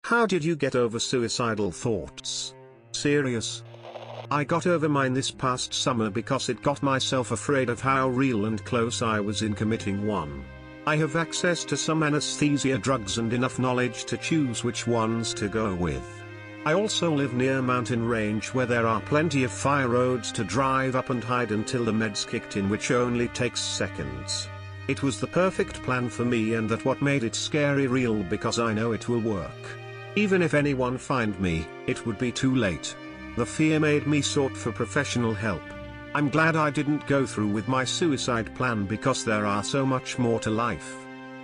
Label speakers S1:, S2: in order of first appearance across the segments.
S1: How did you get over suicidal thoughts? Serious? I got over mine this past summer because it got myself afraid of how real and close I was in committing one. I have access to some anesthesia drugs and enough knowledge to choose which ones to go with. I also live near mountain range where there are plenty of fire roads to drive up and hide until the meds kicked in, which only takes seconds. It was the perfect plan for me, and that's what made it scary real, because I know it will work. Even if anyone find me, it would be too late. The fear made me sought for professional help. I'm glad I didn't go through with my suicide plan, because there are so much more to life.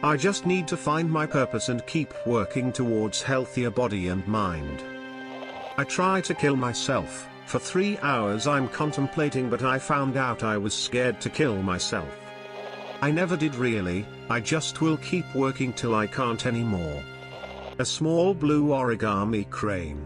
S1: I just need to find my purpose and keep working towards healthier body and mind. I try to kill myself. For 3 hours I'm contemplating, but I found out I was scared to kill myself. I never did really. I just will keep working till I can't anymore. A small blue origami crane.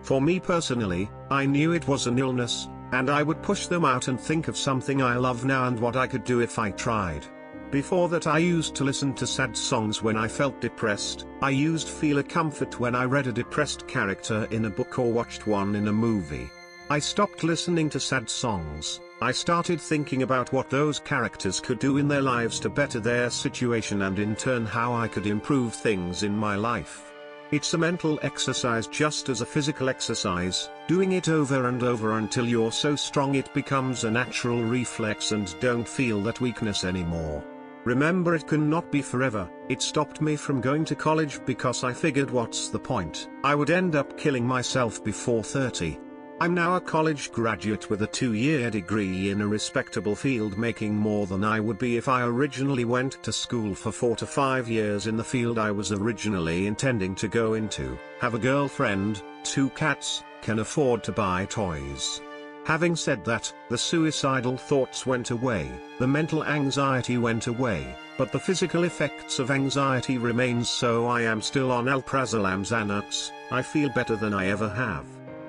S1: For me personally, I knew it was an illness, and I would push them out and think of something I love now and what I could do if I tried. Before that I used to listen to sad songs when I felt depressed. I used to feel a comfort when I read a depressed character in a book or watched one in a movie. I stopped listening to sad songs. I started thinking about what those characters could do in their lives to better their situation, and in turn how I could improve things in my life. It's a mental exercise just as a physical exercise, doing it over and over until you're so strong it becomes a natural reflex and don't feel that weakness anymore. Remember, it cannot be forever. It stopped me from going to college because I figured, what's the point? I would end up killing myself before 30. I'm now a college graduate with a 2-year degree in a respectable field, making more than I would be if I originally went to school for 4 to 5 years in the field I was originally intending to go into. Have a girlfriend, 2 cats, can afford to buy toys. Having said that, the suicidal thoughts went away, the mental anxiety went away, but the physical effects of anxiety remains, so I am still on alprazolam Xanax. I feel better than I ever have.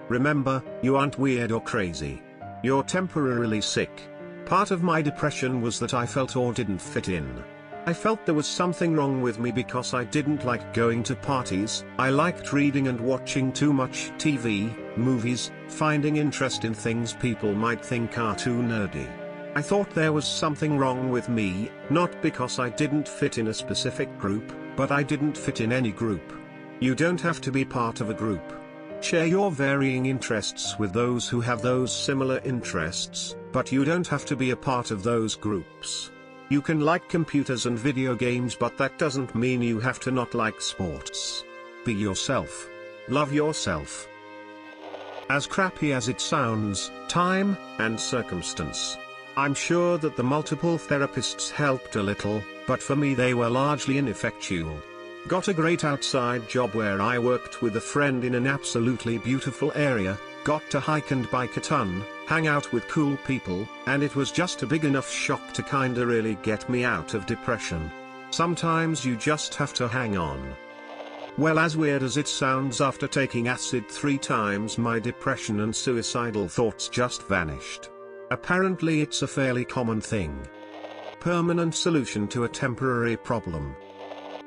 S1: Remember, you aren't weird or crazy. You're temporarily sick. Part of my depression was that I felt or didn't fit in. I felt there was something wrong with me because I didn't like going to parties. I liked reading and watching too much TV, movies, finding interest in things people might think are too nerdy. I thought there was something wrong with me, not because I didn't fit in a specific group, but I didn't fit in any group. You don't have to be part of a group. Share your varying interests with those who have those similar interests, but you don't have to be a part of those groups. You can like computers and video games, but that doesn't mean you have to not like sports. Be yourself. Love yourself. As crappy as it sounds, time and circumstance. I'm sure that the multiple therapists helped a little, but for me they were largely ineffectual. Got a great outside job where I worked with a friend in an absolutely beautiful area, got to hike and bike a ton, hang out with cool people, and it was just a big enough shock to kinda really get me out of depression. Sometimes you just have to hang on. Well, as weird as it sounds, after taking acid 3 times my depression and suicidal thoughts just vanished. Apparently it's a fairly common thing. Permanent solution to a temporary problem.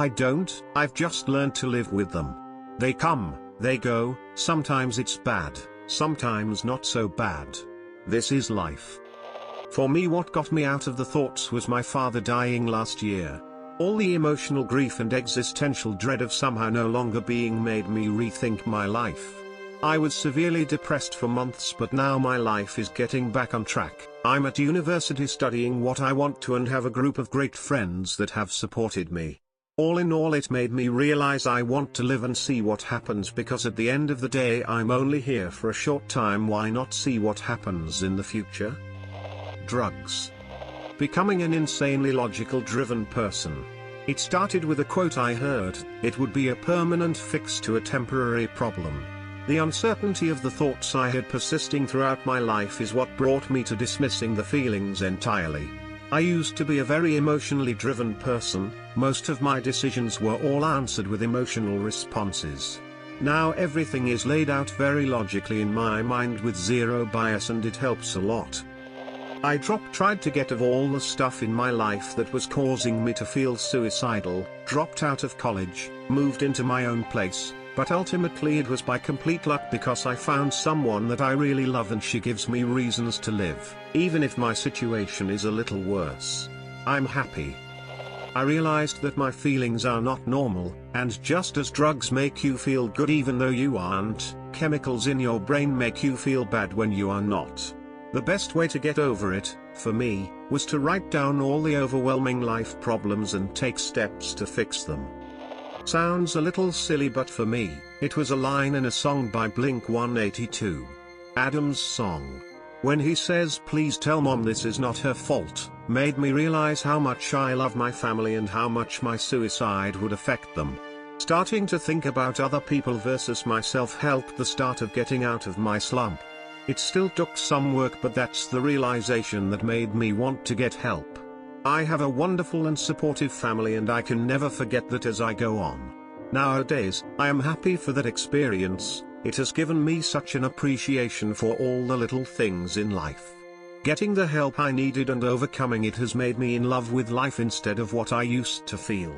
S1: I've just learned to live with them. They come, they go, sometimes it's bad, sometimes not so bad. This is life. For me, what got me out of the thoughts was my father dying last year. All the emotional grief and existential dread of somehow no longer being made me rethink my life. I was severely depressed for months, but now my life is getting back on track. I'm at university studying what I want to and have a group of great friends that have supported me. All in all, it made me realize I want to live and see what happens, because at the end of the day I'm only here for a short time. Why not see what happens in the future? Drugs. Becoming an insanely logical driven person. It started with a quote I heard: it would be a permanent fix to a temporary problem. The uncertainty of the thoughts I had persisting throughout my life is what brought me to dismissing the feelings entirely. I used to be a very emotionally driven person. Most of my decisions were all answered with emotional responses. Now everything is laid out very logically in my mind with zero bias, and it helps a lot. I tried to get of all the stuff in my life that was causing me to feel suicidal, dropped out of college, moved into my own place, But ultimately it was by complete luck because I found someone that I really love and she gives me reasons to live. Even if my situation is a little worse, I'm happy. I realized that my feelings are not normal, and just as drugs make you feel good even though you aren't, chemicals in your brain make you feel bad when you are not. The best way to get over it, for me, was to write down all the overwhelming life problems and take steps to fix them. Sounds a little silly, but for me, it was a line in a song by Blink-182. Adam's song. When he says please tell mom this is not her fault, made me realize how much I love my family and how much my suicide would affect them. Starting to think about other people versus myself helped the start of getting out of my slump. It still took some work, but that's the realization that made me want to get help. I have a wonderful and supportive family and I can never forget that as I go on. Nowadays, I am happy for that experience. It has given me such an appreciation for all the little things in life. Getting the help I needed and overcoming it has made me in love with life instead of what I used to feel.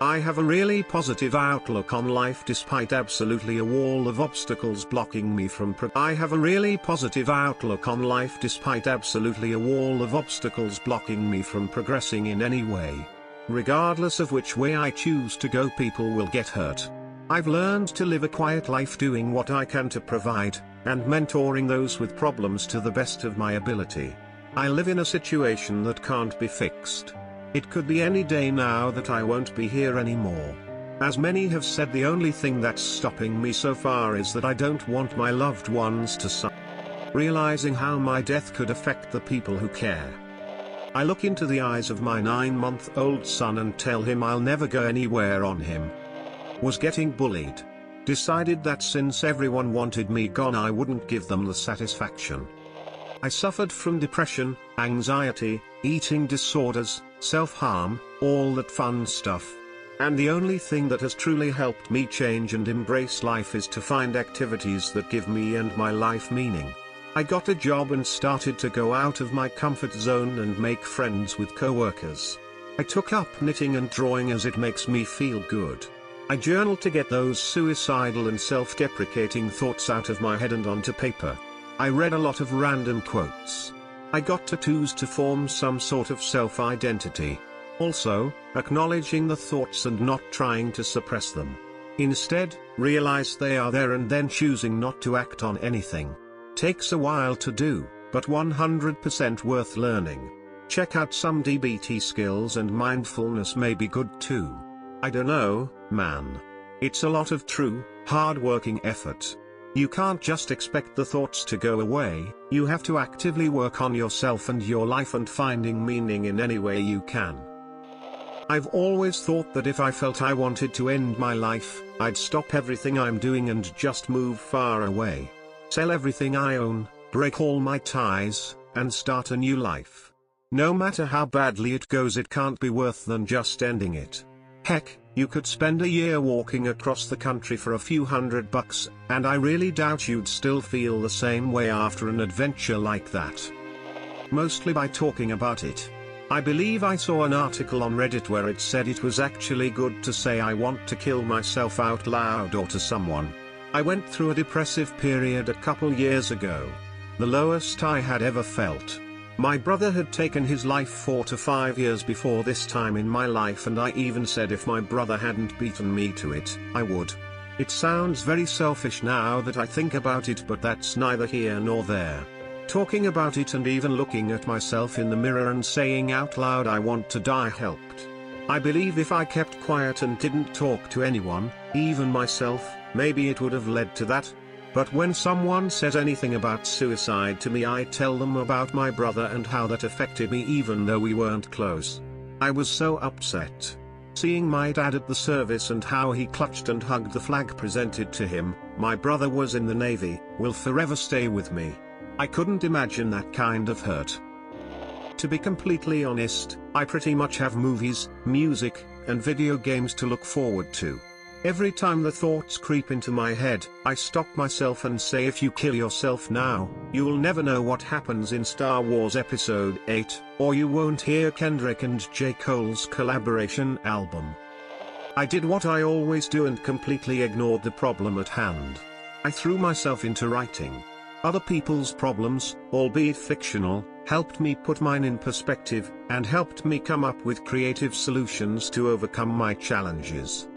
S1: I have a really positive outlook on life despite absolutely a wall of obstacles blocking me from progressing in any way. Regardless of which way I choose to go, people will get hurt. I've learned to live a quiet life doing what I can to provide, and mentoring those with problems to the best of my ability. I live in a situation that can't be fixed. It could be any day now that I won't be here anymore. As many have said, the only thing that's stopping me so far is that I don't want my loved ones to suffer. Realizing how my death could affect the people who care. I look into the eyes of my 9-month-old son and tell him I'll never go anywhere on him. Was getting bullied. Decided that since everyone wanted me gone, I wouldn't give them the satisfaction. I suffered from depression, anxiety, eating disorders, self-harm, all that fun stuff. And the only thing that has truly helped me change and embrace life is to find activities that give me and my life meaning. I got a job and started to go out of my comfort zone and make friends with co-workers. I took up knitting and drawing as it makes me feel good. I journal to get those suicidal and self-deprecating thoughts out of my head and onto paper. I read a lot of random quotes. I got tattoos to form some sort of self-identity. Also, acknowledging the thoughts and not trying to suppress them. Instead, realize they are there and then choosing not to act on anything. Takes a while to do, but 100% worth learning. Check out some DBT skills, and mindfulness may be good too. I don't know, man. It's a lot of true, hard-working effort. You can't just expect the thoughts to go away, you have to actively work on yourself and your life and finding meaning in any way you can. I've always thought that if I felt I wanted to end my life, I'd stop everything I'm doing and just move far away. Sell everything I own, break all my ties, and start a new life. No matter how badly it goes, it can't be worse than just ending it. Heck, you could spend a year walking across the country for a few $100, and I really doubt you'd still feel the same way after an adventure like that. Mostly by talking about it. I believe I saw an article on Reddit where it said it was actually good to say I want to kill myself out loud or to someone. I went through a depressive period a couple years ago. The lowest I had ever felt. My brother had taken his life 4 to 5 years before this time in my life, and I even said if my brother hadn't beaten me to it, I would. It sounds very selfish now that I think about it, but that's neither here nor there. Talking about it and even looking at myself in the mirror and saying out loud I want to die helped. I believe if I kept quiet and didn't talk to anyone, even myself, maybe it would have led to that. But when someone says anything about suicide to me, I tell them about my brother and how that affected me even though we weren't close. I was so upset. Seeing my dad at the service and how he clutched and hugged the flag presented to him, my brother was in the Navy, will forever stay with me. I couldn't imagine that kind of hurt. To be completely honest, I pretty much have movies, music, and video games to look forward to. Every time the thoughts creep into my head, I stop myself and say if you kill yourself now, you'll never know what happens in Star Wars Episode 8, or you won't hear Kendrick and J. Cole's collaboration album. I did what I always do and completely ignored the problem at hand. I threw myself into writing. Other people's problems, albeit fictional, helped me put mine in perspective, and helped me come up with creative solutions to overcome my challenges.